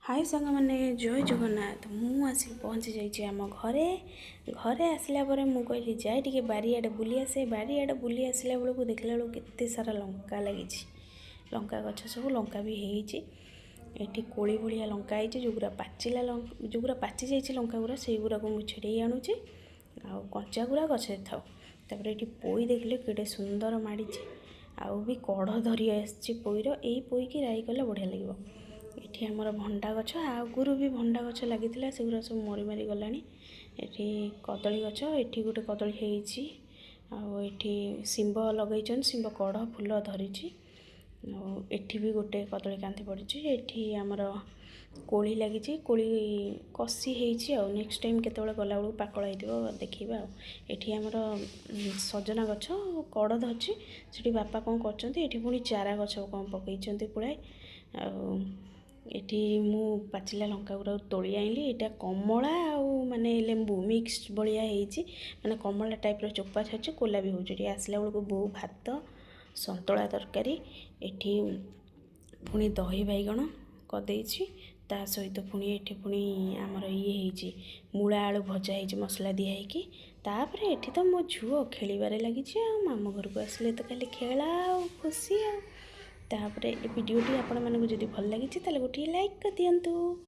हाय सांग मैंने जय जगन्नाथ मु आसिक पहुँची जाइए आम घरे घरे आसला मु कहली जाए टे बारियाडे बुली आसे बारियाडे बुली आसला बेलू देखला बेलू केते सारा लंका लगी लंका गछ सब लंका भी होती कोली भलिया लंका होती जोगुरा पाचिला जोगुरा पाचि जाइए लंका गुरा से गुरा को मुझे छेड़े आणुचे आ कंचा गुरा गछे थाउ तापर ये पोई देखले केटे सुंदर माड़ी आउ भी कढ़ धरी आसी पोईर यही पोई की राई कले बढ़िया लगे ये आमर भंडा गछ आगुरी भी भंडा गछ लगी से गुरा सब मरी मारी गला ये कदली गछ ये गोटे कदली होती शिंब लगे शिंब कढ़ फूल धरी एठी भी गोटे कदली कांति पड़ी ये आमर कोली लगी कोली कसी हो नेक्स्ट टाइम केतବେଳେ गला बेलू पाकल हो देखा ये आमर सजना गछ कड़ धरछि से बापा कौन कर पुणी चारा गछ कौन पकई पुଳାଏ एठी मु पाचिला लंका गुरा तोली आइली एटा कमला आउ माने लेंबू मिक्स बलिया होईची माने कमला टाइप रो चोपा छाची कोला भी होउची आसला बेलू बो भात संतुला तरकारी एठी पुणी दही बैगण कदेछि ता सहित पुणी एठी पुणी आमर ये होईची मूला आलू भजा होईची मसला दिया होईकी तापरे एठी तो मो झुओ खेलिबारे लागिछि आ मामू घर को आसले तो खाली खेला खुशी तापरे ए वीडियोटी आपण मानकु जदि भल लागिछि ताले गोटे लाइक कर दियंतु।